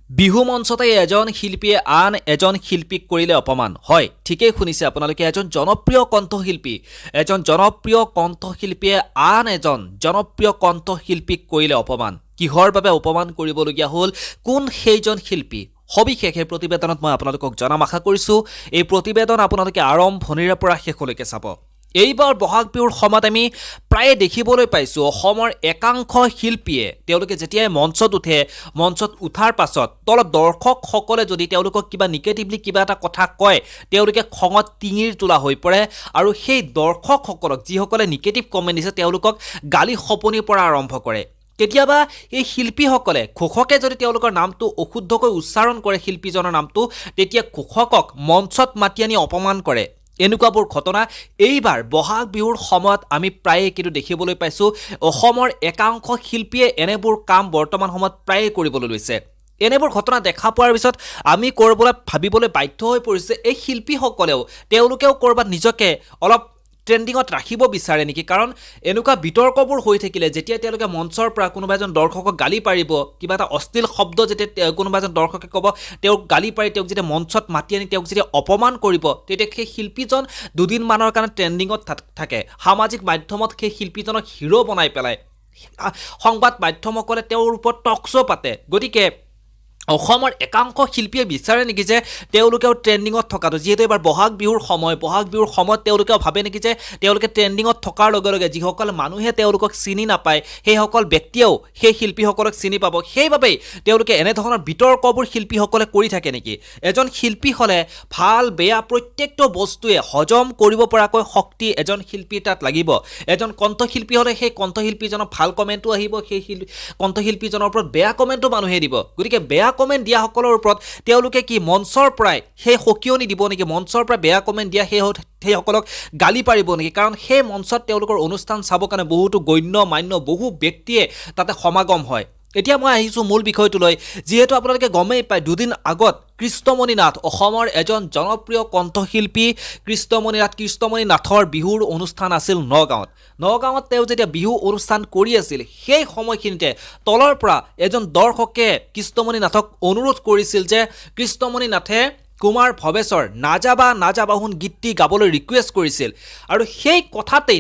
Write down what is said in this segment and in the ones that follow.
বিহু মঞ্চতে এজন শিল্পীয়ে আন এজন শিল্পীক কৰিলে অপমান হয় ঠিকই শুনিছে আপোনালোকে এজন জনপ্ৰিয় কণ্ঠশিল্পীয়ে আন এজন জনপ্ৰিয় কণ্ঠশিল্পীক কৰিলে অপমান কিহৰ বাবে অপমান কৰিবলগীয়া হ'ল কোন সেইজন শিল্পী সবিশেষ এই প্ৰতিবেদনত মই আপোনালোকক জনাম আশা কৰিছো এই প্ৰতিবেদন আপোনালোকে আৰম্ভণিৰে পৰা শেষলৈকে চাব এইবাৰ বহাগ বিহুৰ সময়ত আমি প্ৰায় দেখিবলৈ পাইছো অসমৰ একাংশ শিল্পীয়ে তেওঁলোকে যেতিয়া মঞ্চত উঠে মঞ্চত উঠাৰ পাছত তলত দৰ্শকসকলে যদি তেওঁলোকক কিবা নিগেটিভলি কিবা এটা কথা কয় তেওঁলোকে খঙত টিঙিৰ তোলা হৈ পৰে আৰু সেই দৰ্শকসকলক যিসকলে নিগেটিভ কমেণ্ট দিছে তেওঁলোকক গালি খপনিৰ পৰা আৰম্ভ কৰে কেতিয়াবা এই শিল্পীসকলে ঘোষকে যদি তেওঁলোকৰ নামটো অশুদ্ধকৈ উচ্চাৰণ কৰে শিল্পীজনৰ নামটো তেতিয়া ঘোষকক মঞ্চত মাতি আনি অপমান কৰে এনেকুৱাবোৰ ঘটনা এইবাৰ বহাগ বিহুৰ সময়ত আমি প্ৰায়ে কিন্তু দেখিবলৈ পাইছো অসমৰ একাংশ শিল্পীয়ে এনেবোৰ কাম বৰ্তমান সময়ত প্ৰায়ে কৰিবলৈ লৈছে এনেবোৰ ঘটনা দেখা পোৱাৰ পিছত আমি কৰবাত ভাবিবলৈ বাধ্য হৈ পৰিছে এই শিল্পীসকলেও তেওঁলোকেও কৰবাত নিজকে অলপ ট্ৰেন্ডিঙত ৰাখিব বিচাৰে নেকি কাৰণ এনেকুৱা বিতৰ্কবোৰ হৈ থাকিলে যেতিয়া তেওঁলোকে মঞ্চৰ পৰা কোনোবা এজন দৰ্শকক গালি পাৰিব কিবা এটা অশ্লীল শব্দ যেতিয়া কোনোবা এজন দৰ্শকে ক'ব তেওঁক গালি পাৰি তেওঁক যেতিয়া মঞ্চত মাতি আনি তেওঁক যেতিয়া অপমান কৰিব তেতিয়া সেই শিল্পীজন দুদিনমানৰ কাৰণে ট্ৰেন্ডিঙত থাকে সামাজিক মাধ্যমত সেই শিল্পীজনক হিৰো বনাই পেলাই সংবাদ মাধ্যমসকলে তেওঁৰ ওপৰত টক শ্ব' পাতে গতিকে অসমৰ একাংশ শিল্পীয়ে বিচাৰে নেকি যে তেওঁলোকেও ট্ৰেন্ডিঙত থকাটো যিহেতু এবাৰ বহাগ বিহুৰ সময়ত তেওঁলোকেও ভাবে নেকি যে তেওঁলোকে ট্ৰেন্ডিঙত থকাৰ লগে লগে যিসকল মানুহে তেওঁলোকক চিনি নাপায় সেইসকল ব্যক্তিয়েও সেই শিল্পীসকলক চিনি পাব সেইবাবেই তেওঁলোকে এনেধৰণৰ বিতৰ্কবোৰ শিল্পীসকলে কৰি থাকে নেকি এজন শিল্পী হ'লে ভাল বেয়া প্ৰত্যেকটো বস্তুৱে হজম কৰিব পৰাকৈ শক্তি এজন শিল্পীৰ তাত লাগিব এজন কণ্ঠশিল্পী হ'লে সেই কণ্ঠশিল্পীজনৰ ভাল কমেণ্টো আহিব সেই কণ্ঠশিল্পীজনৰ ওপৰত বেয়া কমেণ্টো মানুহে দিব গতিকে বেয়া কমেণ্ট দিয়া সকলৰ ওপৰত তেওঁলোকে কি মঞ্চৰ পৰাই সেই সকিয়নি দিব নেকি মঞ্চৰ পৰা বেয়া কমেণ্ট দিয়া সেইসকলক গালি পাৰিব নেকি কাৰণ সেই মঞ্চত তেওঁলোকৰ অনুষ্ঠান চাবৰ কাৰণে বহুতো গণ্য মান্য বহু ব্যক্তিয়ে তাতে সমাগম হয় এতিয়া মই আহিছোঁ মূল বিষয়টোলৈ যিহেতু আপোনালোকে গমেই পায় দুদিন আগত কৃষ্ণমণি নাথ অসমৰ এজন জনপ্ৰিয় কণ্ঠশিল্পী কৃষ্ণমণি নাথৰ বিহুৰ অনুষ্ঠান আছিল নগাঁৱত তেওঁ যেতিয়া বিহু অনুষ্ঠান কৰি আছিল সেই সময়খিনিতে তলৰ পৰা এজন দৰ্শকে কৃষ্ণমণি নাথক অনুৰোধ কৰিছিল যে কৃষ্ণমণি নাথে কুমাৰ ভৱেশৰ নাজাবাহুন গীতটি গাবলৈ ৰিকুৱেষ্ট কৰিছিল আৰু সেই কথাতেই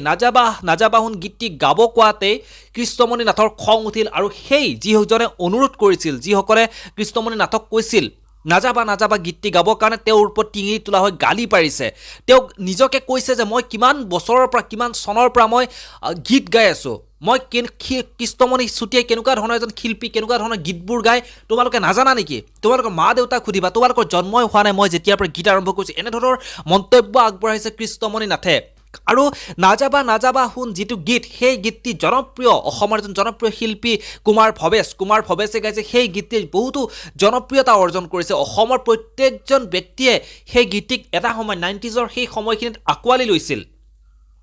নাজাবাহুন গীতটি গাব কোৱাতেই কৃষ্ণমণি নাথৰ খং উঠিল আৰু সেই যিজনে অনুৰোধ কৰিছিল যিসকলে কৃষ্ণমণি নাথক কৈছিল নাজাবা গীতটি গাবৰ কাৰণে তেওঁৰ ওপৰত টিঙি তোলা হৈ গালি পাৰিছে তেওঁক নিজকে কৈছে যে মই কিমান বছৰৰ পৰা কিমান চনৰ পৰা মই গীত গাই আছোঁ মই কৃষ্ণমণি চুতীয়াই কেনেকুৱা ধৰণৰ এজন শিল্পী কেনেকুৱা ধৰণৰ গীতবোৰ গাই তোমালোকে নাজানা নেকি তোমালোকৰ মা দেউতাক সুধিবা তোমালোকৰ জন্মই হোৱা নাই মই যেতিয়াৰ পৰা গীত আৰম্ভ কৰিছোঁ এনেধৰণৰ মন্তব্য আগবঢ়াইছে কৃষ্ণমণি নাথে আৰু নাজাবা শুন যিটো গীত সেই গীতটি জনপ্ৰিয় অসমৰ এজন জনপ্ৰিয় শিল্পী কুমাৰ ভৱেশে গাইছে সেই গীতটি বহুতো জনপ্ৰিয়তা অৰ্জন কৰিছে অসমৰ প্ৰত্যেকজন ব্যক্তিয়ে সেই গীতটিক এটা সময় 90s সেই সময়খিনিত আঁকোৱালি লৈছিল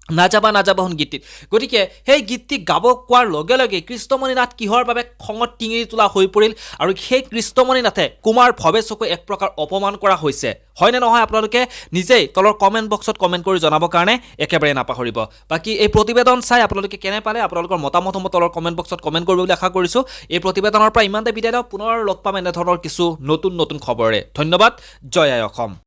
নাজাবাহুন গীতটিত গতিকে সেই গীতটি গাব কোৱাৰ লগে লগে কৃষ্ণমণি নাথ কিহৰ বাবে খঙত টিঙিৰি তোলা হৈ পৰিল আৰু সেই কৃষ্ণমণি নাথে কুমাৰ ভৱেশকো এক প্ৰকাৰ অপমান কৰা হৈছে হয়নে নহয় আপোনালোকে নিজেই তলৰ কমেণ্ট বক্সত কমেণ্ট কৰি জনাবৰ কাৰণে একেবাৰে নাপাহৰিব বাকী এই প্ৰতিবেদন চাই আপোনালোকে কেনে পালে আপোনালোকৰ মতামত তলৰ কমেণ্ট বক্সত কমেণ্ট কৰিব বুলি আশা কৰিছোঁ এই প্ৰতিবেদনৰ পৰা ইমানতে বিদায় লওঁ পুনৰ লগ পাম এনেধৰণৰ কিছু নতুন খবৰে ধন্যবাদ জয় আই অসম